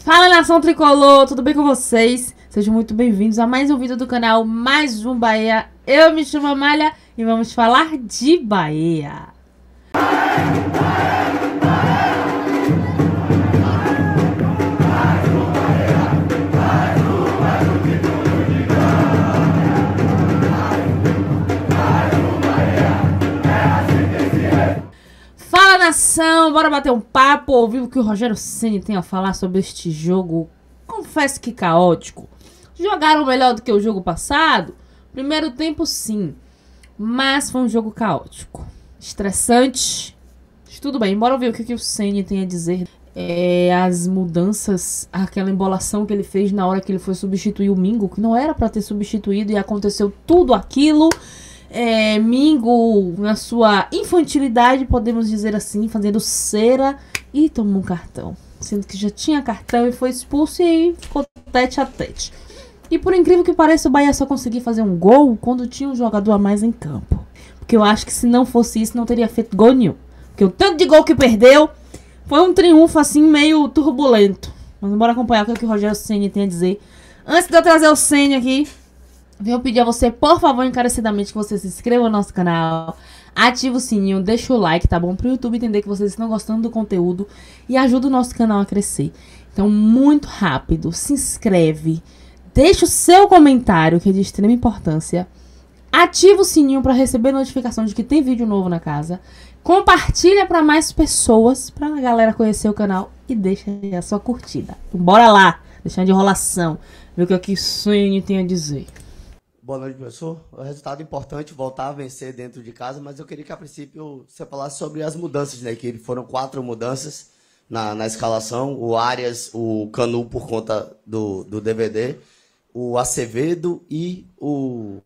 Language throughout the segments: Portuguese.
Fala, nação tricolor, tudo bem com vocês? Sejam muito bem-vindos a mais um vídeo do canal, mais um Bahia. Eu me chamo Amália e vamos falar de Bahia. Fala, nação, bora bater um papo, ouvir o que o Rogério Ceni tem a falar sobre este jogo. Confesso que caótico. Jogaram melhor do que o jogo passado? Primeiro tempo, sim, mas foi um jogo caótico, estressante. Tudo bem, bora ver o que o Ceni tem a dizer. As mudanças, aquela embolação que ele fez na hora que ele foi substituir o Mingo, que não era pra ter substituído, e aconteceu tudo aquilo. Mingo, na sua infantilidade, podemos dizer assim, fazendo cera, e tomou um cartão, sendo que já tinha cartão e foi expulso, e aí ficou tete a tete. E por incrível que pareça, o Bahia só conseguiu fazer um gol quando tinha um jogador a mais em campo, porque eu acho que se não fosse isso não teria feito gol nenhum, porque o tanto de gol que perdeu foi um triunfo assim meio turbulento. Mas bora acompanhar o que o Rogério Ceni tem a dizer. Antes de eu trazer o Ceni aqui, venho pedir a você, por favor, encarecidamente, que você se inscreva no nosso canal, ativa o sininho, deixa o like, tá bom? Pro YouTube entender que vocês estão gostando do conteúdo e ajuda o nosso canal a crescer. Então, muito rápido, se inscreve, deixa o seu comentário, que é de extrema importância, ativa o sininho para receber notificação de que tem vídeo novo na casa, compartilha para mais pessoas, pra galera conhecer o canal e deixa aí a sua curtida. Então, bora lá, deixando de enrolação, ver o que o Ceni tem a dizer. Boa noite, professor. O resultado importante, voltar a vencer dentro de casa, mas eu queria que a princípio você falasse sobre as mudanças da equipe. Foram 4 mudanças na escalação: o Arias, o Canu por conta do DVD, o Acevedo e o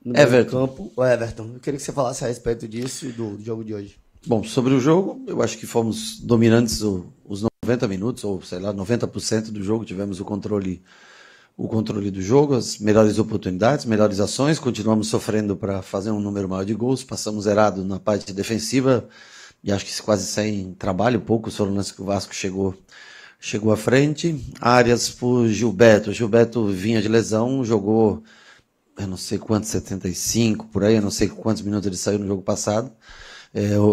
Everton. O Everton. Eu queria que você falasse a respeito disso e do jogo de hoje. Bom, sobre o jogo, eu acho que fomos dominantes os 90 minutos, ou sei lá, 90% do jogo, tivemos o controle do jogo, as melhores oportunidades, melhores ações, continuamos sofrendo para fazer um número maior de gols, passamos zerado na parte defensiva e acho que quase sem trabalho, poucos foram lances que o Vasco chegou à frente. Arias por Gilberto, Gilberto vinha de lesão, jogou, eu não sei quantos, 75 por aí, eu não sei quantos minutos ele saiu no jogo passado.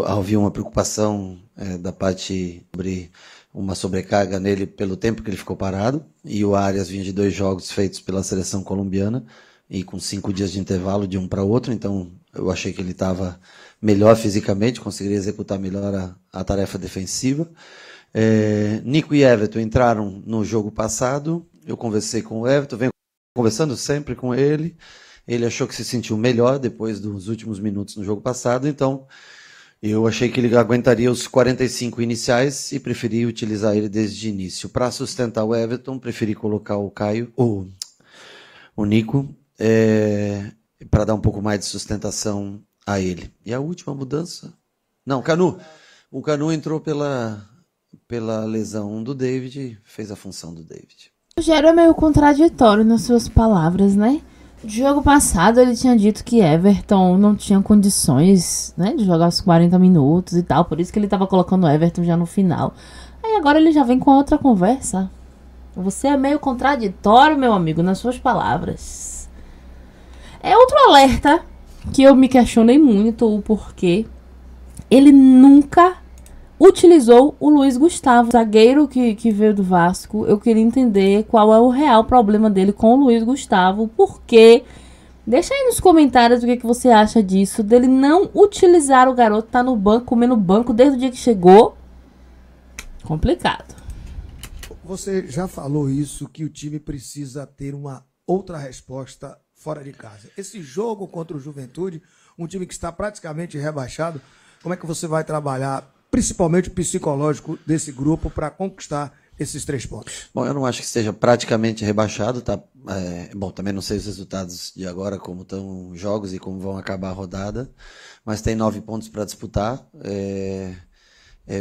Havia uma preocupação da parte sobre uma sobrecarga nele pelo tempo que ele ficou parado, e o Arias vinha de 2 jogos feitos pela seleção colombiana e com 5 dias de intervalo de um para outro, então eu achei que ele estava melhor fisicamente, conseguiria executar melhor a tarefa defensiva. Nico e Everton entraram no jogo passado, eu conversei com o Everton, venho conversando sempre com ele achou que se sentiu melhor depois dos últimos minutos no jogo passado, então eu achei que ele aguentaria os 45 iniciais e preferi utilizar ele desde o início. Para sustentar o Everton, preferi colocar o Nico, para dar um pouco mais de sustentação a ele. E a última mudança? Não, Canu. O Canu entrou pela lesão do David, fez a função do David. O Rogério é meio contraditório nas suas palavras, né? No jogo passado ele tinha dito que Everton não tinha condições, né, de jogar os 40 minutos e tal, por isso que ele tava colocando o Everton já no final. Aí agora ele já vem com outra conversa. Você é meio contraditório, meu amigo, nas suas palavras. É outro alerta que eu me questionei muito o porquê ele nunca utilizou o Luiz Gustavo, zagueiro que veio do Vasco. Eu queria entender qual é o real problema dele com o Luiz Gustavo, porque deixa aí nos comentários o que você acha disso, dele não utilizar o garoto, tá no banco, comendo banco desde o dia que chegou. Complicado. Você já falou isso, que o time precisa ter uma outra resposta fora de casa. Esse jogo contra o Juventude, um time que está praticamente rebaixado, como é que você vai trabalhar principalmente o psicológico desse grupo para conquistar esses 3 pontos? Bom, eu não acho que esteja praticamente rebaixado, tá? Bom, também não sei os resultados de agora, como estão os jogos e como vão acabar a rodada, mas tem 9 pontos para disputar.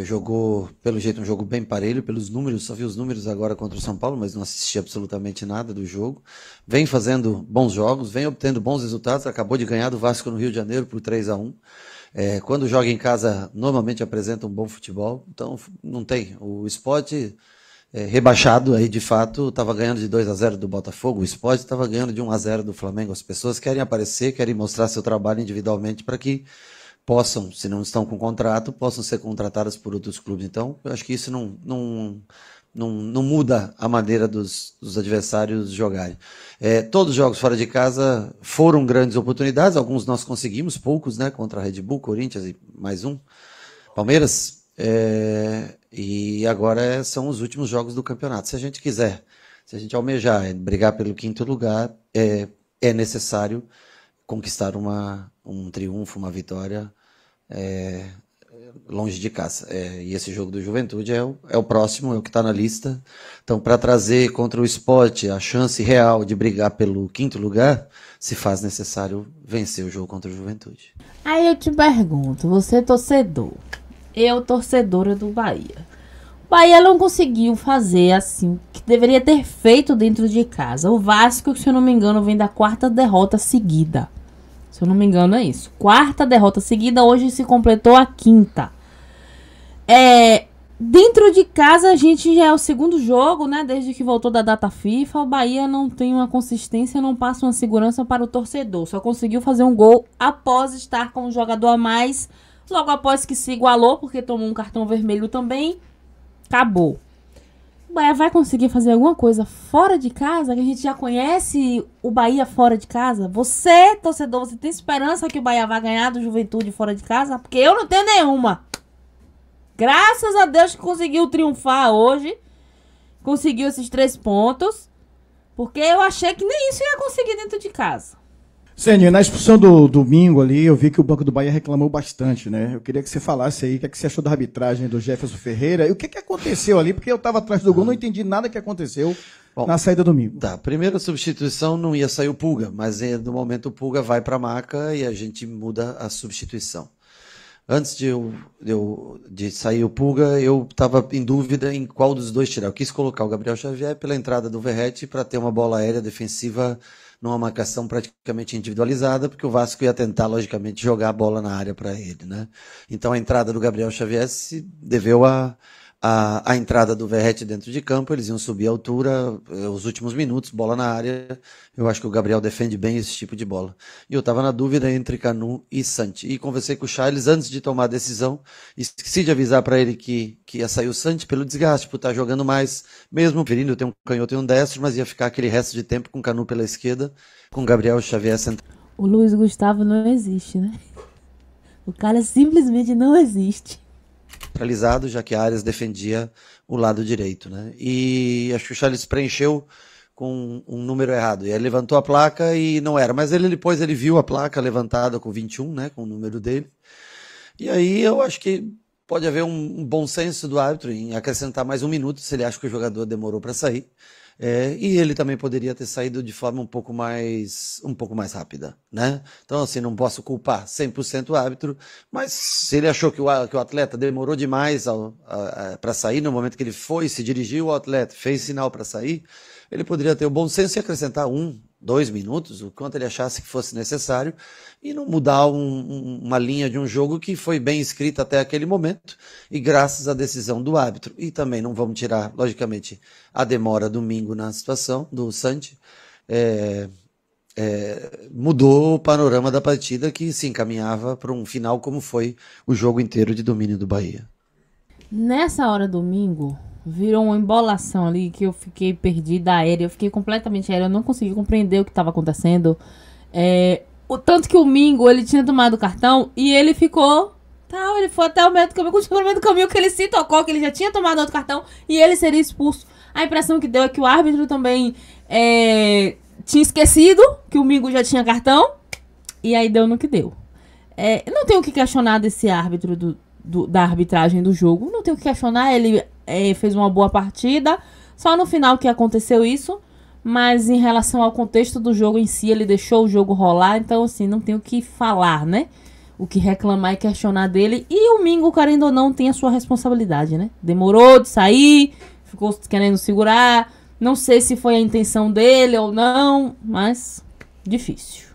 Jogou, pelo jeito, um jogo bem parelho, pelos números, só vi os números agora contra o São Paulo, mas não assisti absolutamente nada do jogo. Vem fazendo bons jogos, vem obtendo bons resultados, acabou de ganhar do Vasco no Rio de Janeiro por 3-1. Quando joga em casa, normalmente apresenta um bom futebol, então não tem. O Sport rebaixado aí de fato, estava ganhando de 2-0 do Botafogo, o Sport estava ganhando de 1-0 do Flamengo. As pessoas querem aparecer, querem mostrar seu trabalho individualmente para que possam, se não estão com contrato, possam ser contratadas por outros clubes. Então, eu acho que isso não muda a maneira dos adversários jogarem. Todos os jogos fora de casa foram grandes oportunidades, alguns nós conseguimos, poucos, né, contra a Red Bull, Corinthians e mais um, Palmeiras, e agora são os últimos jogos do campeonato. Se a gente quiser, se a gente almejar brigar pelo 5º lugar, é necessário conquistar um triunfo, uma vitória longe de casa. E esse jogo do Juventude é o próximo, é o que está na lista. Então, para trazer contra o Sport a chance real de brigar pelo 5º lugar, se faz necessário vencer o jogo contra o Juventude. Aí eu te pergunto, você é torcedor, eu torcedora do Bahia. O Bahia não conseguiu fazer assim o que deveria ter feito dentro de casa. O Vasco, se eu não me engano, vem da 4ª derrota seguida. Se eu não me engano, é isso. 4ª derrota seguida, hoje se completou a 5ª. Dentro de casa, a gente já é o 2º jogo, né? Desde que voltou da data FIFA, o Bahia não tem uma consistência, não passa uma segurança para o torcedor. Só conseguiu fazer um gol após estar com um jogador a mais. Logo após que se igualou, porque tomou um cartão vermelho também. Acabou. O Bahia vai conseguir fazer alguma coisa fora de casa, que a gente já conhece o Bahia fora de casa? Você, torcedor, você tem esperança que o Bahia vai ganhar do Juventude fora de casa? Porque eu não tenho nenhuma. Graças a Deus que conseguiu triunfar hoje. Conseguiu esses 3 pontos. Porque eu achei que nem isso ia conseguir dentro de casa. Ceni, na expulsão do domingo ali, eu vi que o Banco do Bahia reclamou bastante, né? Eu queria que você falasse aí o que, você achou da arbitragem do Jefferson Ferreira e o que aconteceu ali, porque eu estava atrás do gol, não entendi nada que aconteceu na saída domingo. Tá, primeira substituição não ia sair o Pulga, mas no momento o Pulga vai para a maca e a gente muda a substituição. Antes de sair o Pulga, eu estava em dúvida em qual dos dois tirar. Eu quis colocar o Gabriel Xavier pela entrada do Verratti para ter uma bola aérea defensiva numa marcação praticamente individualizada, porque o Vasco ia tentar, logicamente, jogar a bola na área para ele, né? Então a entrada do Gabriel Xavier se deveu a entrada do Verratti dentro de campo, eles iam subir a altura, os últimos minutos, bola na área. Eu acho que o Gabriel defende bem esse tipo de bola. E eu estava na dúvida entre Canu e Santi. E conversei com o Charles antes de tomar a decisão. Esqueci de avisar para ele que ia sair o Santi pelo desgaste, por estar jogando mais, mesmo preferindo ter um canhoto e um destro, mas ia ficar aquele resto de tempo com o Canu pela esquerda, com o Gabriel Xavier central. O Luiz Gustavo não existe, né? O cara simplesmente não existe. Centralizado, já que a Arias defendia o lado direito, né? E acho que o Charles preencheu com um número errado. E aí levantou a placa e não era. Mas depois ele viu a placa levantada com 21, né? Com o número dele. E aí eu acho que pode haver um bom senso do árbitro em acrescentar mais 1 minuto se ele acha que o jogador demorou para sair. E ele também poderia ter saído de forma um pouco mais rápida, né? Então, assim, não posso culpar 100% o árbitro, mas se ele achou que o atleta demorou demais para sair, no momento que ele se dirigiu ao atleta, fez sinal para sair, ele poderia ter o bom senso e acrescentar 1, 2 minutos, o quanto ele achasse que fosse necessário, e não mudar uma linha de um jogo que foi bem escrita até aquele momento, e graças à decisão do árbitro. E também não vamos tirar, logicamente, a demora domingo na situação do Santi, mudou o panorama da partida, que se encaminhava para um final como foi o jogo inteiro de domínio do Bahia. Nessa hora domingo, virou uma embolação ali que eu fiquei perdida aérea, eu fiquei completamente aérea, eu não consegui compreender o que estava acontecendo. O tanto que o Mingo, ele tinha tomado o cartão e ele ficou, ele foi até o meio do caminho, continuou no meio do caminho que ele se tocou, que ele já tinha tomado outro cartão e ele seria expulso. A impressão que deu é que o árbitro também tinha esquecido que o Mingo já tinha cartão e aí deu no que deu. Não tenho o que questionar desse árbitro da arbitragem do jogo, não tenho o que questionar, ele fez uma boa partida, só no final que aconteceu isso, mas em relação ao contexto do jogo em si, ele deixou o jogo rolar, então assim, não tem o que falar, né? O que reclamar e questionar dele, e o Mingo, querendo ou não, tem a sua responsabilidade, né? Demorou de sair, ficou querendo segurar, não sei se foi a intenção dele ou não, mas difícil.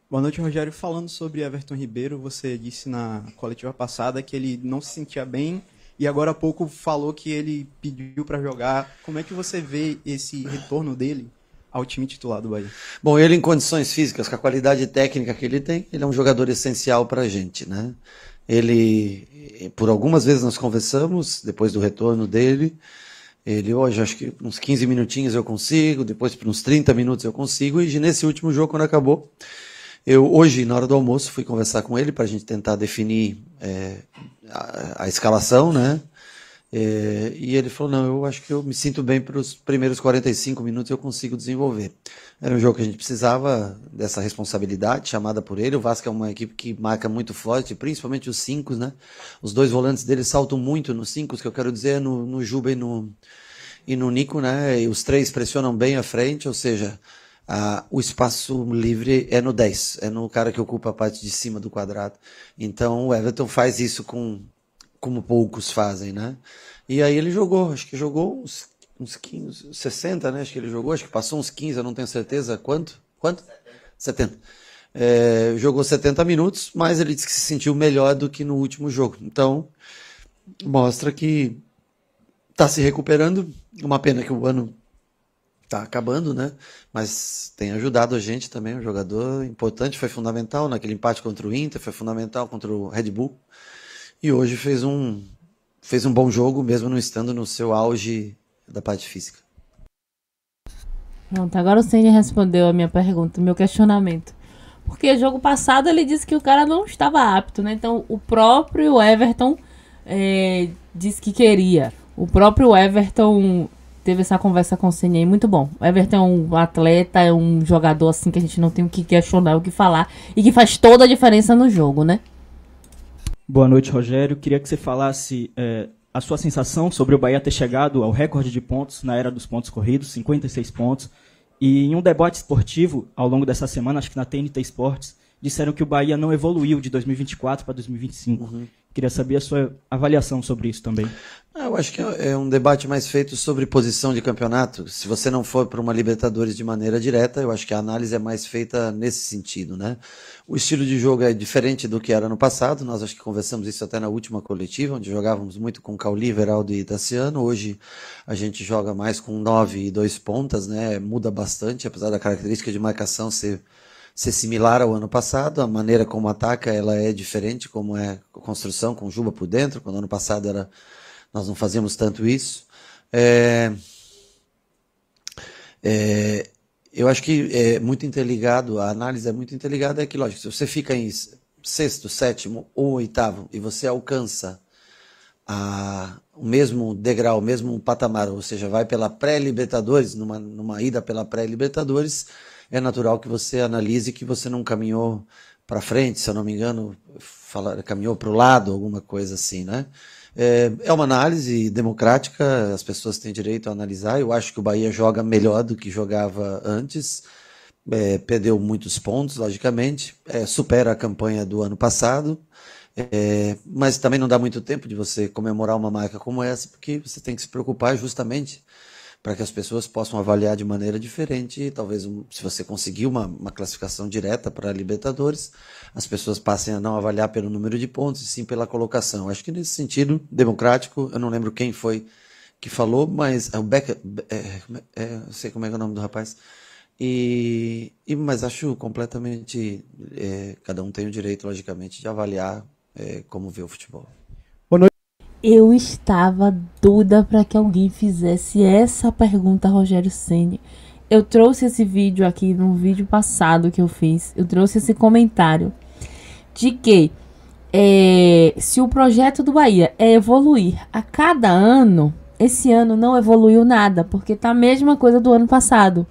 Boa noite, Rogério. Falando sobre Everton Ribeiro, você disse na coletiva passada que ele não se sentia bem e agora há pouco falou que ele pediu para jogar. Como é que você vê esse retorno dele ao time titular do Bahia? Bom, ele em condições físicas, com a qualidade técnica que ele tem, ele é um jogador essencial para a gente, né? Ele, por algumas vezes nós conversamos, depois do retorno dele, ele hoje, acho que uns 15 minutinhos eu consigo, depois por uns 30 minutos eu consigo, e nesse último jogo, quando acabou, eu hoje, na hora do almoço, fui conversar com ele para a gente tentar definir a escalação, né? E ele falou, não, eu acho que eu me sinto bem para os primeiros 45 minutos eu consigo desenvolver. Era um jogo que a gente precisava dessa responsabilidade chamada por ele. O Vasco é uma equipe que marca muito forte, principalmente os 5, né? Os dois volantes dele saltam muito nos 5, que eu quero dizer, no Juba e no Nico, né? E os 3 pressionam bem à frente, ou seja, o espaço livre é no 10, é no cara que ocupa a parte de cima do quadrado. Então o Everton faz isso como poucos fazem, né? E aí ele jogou, acho que jogou uns 15, 60, né? Acho que ele jogou, acho que passou uns 15, eu não tenho certeza quanto? 70. Jogou 70 minutos, mas ele disse que se sentiu melhor do que no último jogo. Então, mostra que está se recuperando. Uma pena que o ano está acabando, né? Mas tem ajudado a gente também, um jogador importante, foi fundamental naquele empate contra o Inter, foi fundamental contra o Red Bull. E hoje fez um bom jogo, mesmo não estando no seu auge da parte física. Pronto, agora o Ceni respondeu a minha pergunta, o meu questionamento. Porque jogo passado ele disse que o cara não estava apto, né? Então o próprio Everton disse que queria. O próprio Everton teve essa conversa com o Ceni aí, muito bom. O Everton é um atleta, é um jogador assim que a gente não tem o que questionar, o que falar. E que faz toda a diferença no jogo, né? Boa noite, Rogério. Queria que você falasse a sua sensação sobre o Bahia ter chegado ao recorde de pontos na era dos pontos corridos, 56 pontos. E em um debate esportivo, ao longo dessa semana, acho que na TNT Esportes, disseram que o Bahia não evoluiu de 2024 para 2025. Uhum. Queria saber a sua avaliação sobre isso também. Eu acho que é um debate mais feito sobre posição de campeonato. Se você não for para uma Libertadores de maneira direta, eu acho que a análise é mais feita nesse sentido, né? O estilo de jogo é diferente do que era no passado. Nós acho que conversamos isso até na última coletiva, onde jogávamos muito com Cauli, Veraldo e Tassiano. Hoje a gente joga mais com 9 e 2 pontas, né? Muda bastante, apesar da característica de marcação ser similar ao ano passado. A maneira como ataca ela é diferente, como é a construção com Juba por dentro. Quando ano passado nós não fazíamos tanto isso. Eu acho que é muito interligado, a análise é muito interligada, é que, lógico, se você fica em 6º, 7º ou 8º e você alcança o mesmo degrau, o mesmo patamar, ou seja, vai pela pré-Libertadores, numa ida pela pré-Libertadores, é natural que você analise que você não caminhou para frente, se eu não me engano, caminhou para o lado, alguma coisa assim, né? É uma análise democrática, as pessoas têm direito a analisar. Eu acho que o Bahia joga melhor do que jogava antes, perdeu muitos pontos, logicamente, supera a campanha do ano passado, mas também não dá muito tempo de você comemorar uma marca como essa, porque você tem que se preocupar justamente para que as pessoas possam avaliar de maneira diferente. Talvez, se você conseguir uma classificação direta para a Libertadores, as pessoas passem a não avaliar pelo número de pontos, e sim pela colocação. Acho que nesse sentido, democrático, eu não lembro quem foi que falou, mas o Becker, eu sei como é que é o nome do rapaz, mas acho completamente, cada um tem o direito, logicamente, de avaliar como vê o futebol. Eu estava doida para que alguém fizesse essa pergunta a Rogério Ceni. Eu trouxe esse vídeo aqui no vídeo passado que eu fiz. Eu trouxe esse comentário de que se o projeto do Bahia é evoluir a cada ano, esse ano não evoluiu nada, porque tá a mesma coisa do ano passado.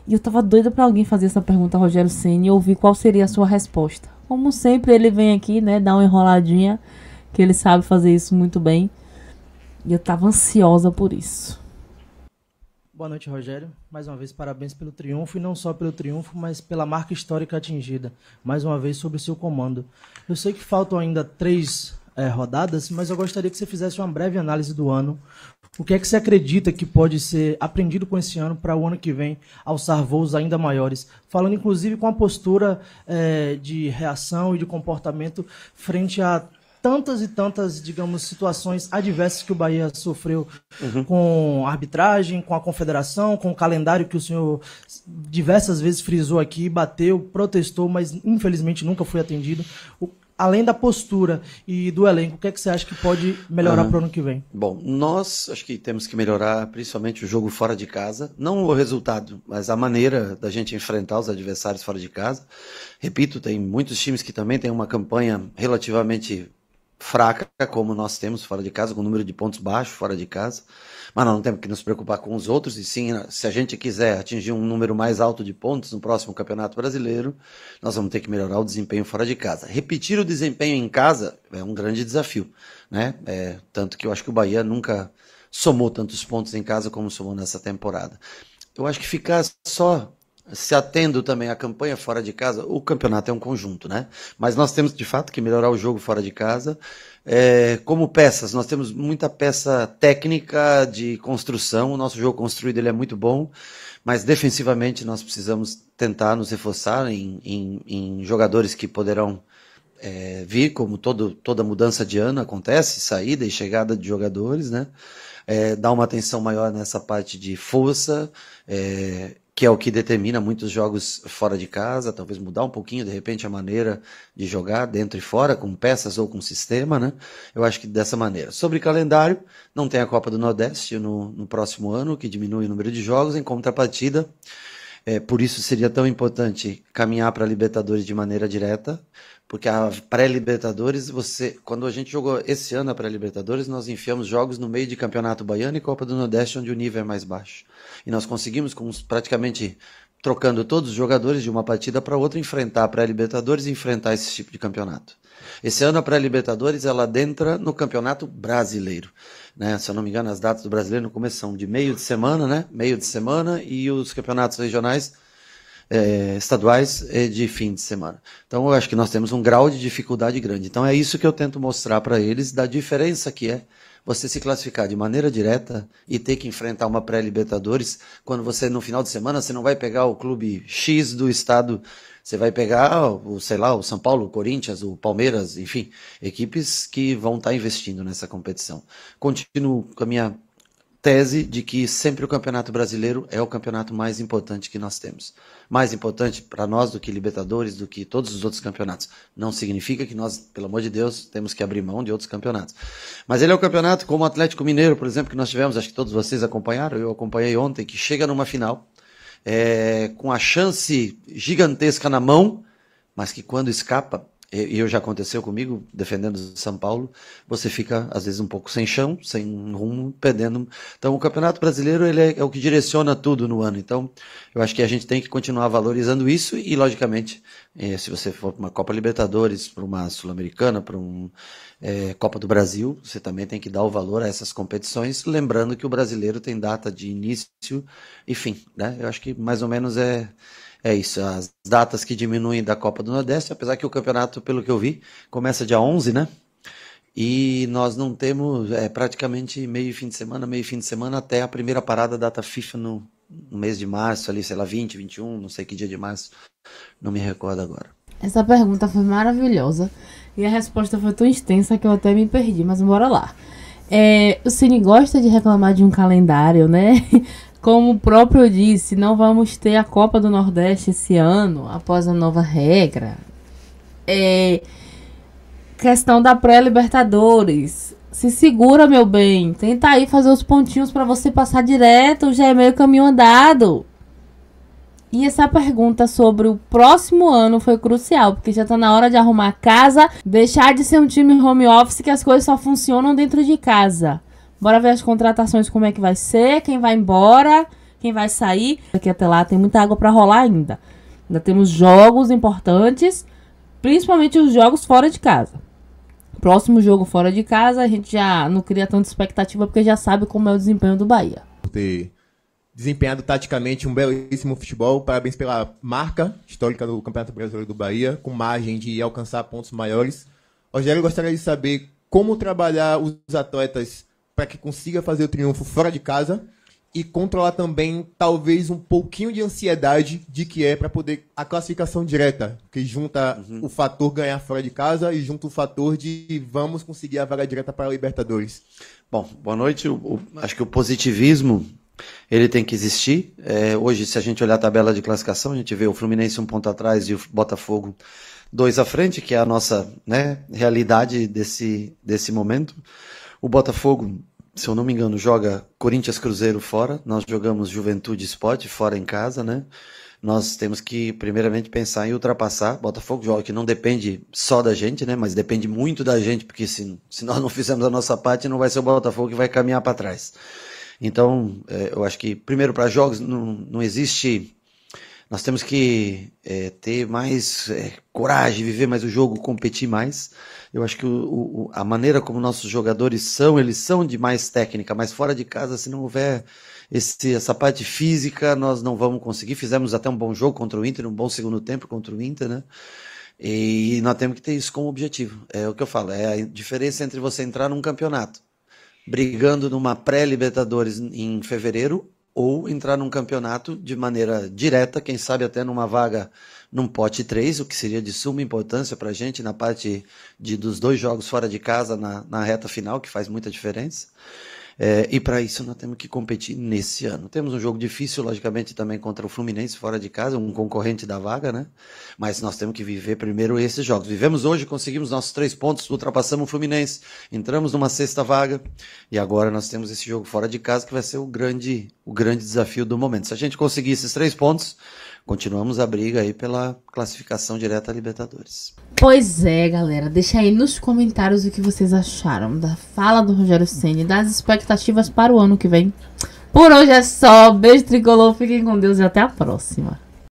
E eu tava doida para alguém fazer essa pergunta a Rogério Ceni e ouvir qual seria a sua resposta. Como sempre, ele vem aqui, né, dar uma enroladinha, que ele sabe fazer isso muito bem. E eu tava ansiosa por isso. Boa noite, Rogério. Mais uma vez, parabéns pelo triunfo, e não só pelo triunfo, mas pela marca histórica atingida. Mais uma vez, sobre o seu comando. Eu sei que faltam ainda 3 rodadas, mas eu gostaria que você fizesse uma breve análise do ano. O que é que você acredita que pode ser aprendido com esse ano para o ano que vem alçar voos ainda maiores? Falando, inclusive, com a postura de reação e de comportamento frente a tantas e tantas, digamos, situações adversas que o Bahia sofreu com a arbitragem, com a confederação, com o calendário que o senhor diversas vezes frisou aqui, bateu, protestou, mas infelizmente nunca foi atendido. Além da postura e do elenco, o que é que você acha que pode melhorar para o ano que vem? Bom, nós acho que temos que melhorar principalmente o jogo fora de casa, não o resultado, mas a maneira da gente enfrentar os adversários fora de casa. Repito, tem muitos times que também têm uma campanha relativamente fraca, como nós temos fora de casa, com um número de pontos baixo fora de casa, mas nós não temos que nos preocupar com os outros, e sim, se a gente quiser atingir um número mais alto de pontos no próximo Campeonato Brasileiro, nós vamos ter que melhorar o desempenho fora de casa. Repetir o desempenho em casa é um grande desafio, né? Tanto que eu acho que o Bahia nunca somou tantos pontos em casa como somou nessa temporada. Eu acho que ficar só se atendo também à campanha fora de casa, o campeonato é um conjunto, né? Mas nós temos de fato que melhorar o jogo fora de casa. Como peças, nós temos muita peça técnica de construção, o nosso jogo construído ele é muito bom, mas defensivamente nós precisamos tentar nos reforçar em jogadores que poderão vir, como toda mudança de ano acontece, saída e chegada de jogadores, né? Dar uma atenção maior nessa parte de força, que é o que determina muitos jogos fora de casa, talvez mudar um pouquinho, de repente, a maneira de jogar dentro e fora, com peças ou com sistema, né? Eu acho que dessa maneira. Sobre calendário, não tem a Copa do Nordeste no próximo ano, que diminui o número de jogos, em contrapartida. Por isso seria tão importante caminhar para a Libertadores de maneira direta, porque a pré-Libertadores, quando a gente jogou esse ano a pré-Libertadores, nós enfiamos jogos no meio de Campeonato Baiano e Copa do Nordeste, onde o nível é mais baixo. E nós conseguimos, praticamente trocando todos os jogadores de uma partida para outra, enfrentar a pré-Libertadores e enfrentar esse tipo de campeonato. Esse ano a pré-Libertadores, ela adentra no Campeonato Brasileiro, né? Se eu não me engano, as datas do Brasileiro no começo são de meio de semana, né? Meio de semana, e os campeonatos regionais estaduais de fim de semana. Então eu acho que nós temos um grau de dificuldade grande. Então é isso que eu tento mostrar para eles, da diferença que é você se classificar de maneira direta e ter que enfrentar uma pré-Libertadores, quando você no final de semana você não vai pegar o clube X do estado, você vai pegar o São Paulo, o Corinthians, o Palmeiras, enfim, equipes que vão estar investindo nessa competição. Continuo com a minha tese de que sempre o Campeonato Brasileiro é o campeonato mais importante que nós temos. Mais importante para nós do que Libertadores, do que todos os outros campeonatos. Não significa que nós, pelo amor de Deus, temos que abrir mão de outros campeonatos. Mas ele é o campeonato como o Atlético Mineiro, por exemplo, que nós tivemos, acho que todos vocês acompanharam, eu acompanhei ontem, que chega numa final, com a chance gigantesca na mão, mas que quando escapa, e já aconteceu comigo, defendendo o São Paulo, você fica, às vezes, um pouco sem chão, sem rumo, perdendo. Então, o Campeonato Brasileiro ele é o que direciona tudo no ano. Então, eu acho que a gente tem que continuar valorizando isso e, logicamente, se você for para uma Copa Libertadores, para uma Sul-Americana, para uma Copa do Brasil, você também tem que dar o valor a essas competições, lembrando que o brasileiro tem data de início e fim, né? Eu acho que, mais ou menos, é isso, as datas que diminuem da Copa do Nordeste, apesar que o campeonato, pelo que eu vi, começa dia 11, né? E nós não temos praticamente meio fim de semana até a primeira parada da data FIFA no mês de março, ali, sei lá, 20, 21, não sei que dia de março, não me recordo agora. Essa pergunta foi maravilhosa e a resposta foi tão extensa que eu até me perdi, mas bora lá. O Cine gosta de reclamar de um calendário, né? Como o próprio disse, não vamos ter a Copa do Nordeste esse ano, após a nova regra. Questão da pré-Libertadores. Se segura, meu bem. Tenta aí fazer os pontinhos para você passar direto, já é meio caminho andado. E essa pergunta sobre o próximo ano foi crucial, porque já tá na hora de arrumar a casa, deixar de ser um time home office que as coisas só funcionam dentro de casa. Bora ver as contratações, como é que vai ser, quem vai embora, quem vai sair. Aqui até lá tem muita água para rolar ainda. Ainda temos jogos importantes, principalmente os jogos fora de casa. Próximo jogo fora de casa, a gente já não cria tanta expectativa, porque já sabe como é o desempenho do Bahia. Por ter desempenhado taticamente um belíssimo futebol, parabéns pela marca histórica do Campeonato Brasileiro do Bahia, com margem de alcançar pontos maiores. Rogério, eu gostaria de saber como trabalhar os atletas para que consiga fazer o triunfo fora de casa e controlar também, talvez, um pouquinho de ansiedade de que é para poder a classificação direta, que junta o fator ganhar fora de casa e junta o fator de vamos conseguir a vaga direta para a Libertadores. Bom, boa noite. Acho que o positivismo ele tem que existir. Hoje, se a gente olhar a tabela de classificação, a gente vê o Fluminense 1 ponto atrás e o Botafogo 2 à frente, que é a nossa, né, realidade desse momento. O Botafogo, se eu não me engano, joga Corinthians Cruzeiro fora, nós jogamos Juventude Sport fora em casa, né? Nós temos que primeiramente pensar em ultrapassar. Botafogo joga que não depende só da gente, né? Mas depende muito da gente, porque se nós não fizermos a nossa parte, não vai ser o Botafogo que vai caminhar para trás. Então, eu acho que primeiro para jogos não existe. Nós temos que ter mais coragem, viver mais o jogo, competir mais. Eu acho que a maneira como nossos jogadores são, eles são de mais técnica, mas fora de casa, se não houver essa parte física, nós não vamos conseguir. Fizemos até um bom jogo contra o Inter, um bom segundo tempo contra o Inter, né? E nós temos que ter isso como objetivo. É o que eu falo, é a diferença entre você entrar num campeonato brigando numa pré-Libertadores em fevereiro ou entrar num campeonato de maneira direta, quem sabe até numa vaga num pote 3, o que seria de suma importância para a gente na parte dos 2 jogos fora de casa na reta final, que faz muita diferença. E para isso nós temos que competir nesse ano. Temos um jogo difícil, logicamente, também contra o Fluminense fora de casa, um concorrente da vaga, né? Mas nós temos que viver primeiro esses jogos. Vivemos hoje, conseguimos nossos 3 pontos, ultrapassamos o Fluminense, entramos numa 6ª vaga e agora nós temos esse jogo fora de casa que vai ser o grande desafio do momento. Se a gente conseguir esses 3 pontos, continuamos a briga aí pela classificação direta à Libertadores. Pois é, galera. Deixa aí nos comentários o que vocês acharam da fala do Rogério Ceni, das expectativas para o ano que vem. Por hoje é só. Beijo tricolor, fiquem com Deus e até a próxima.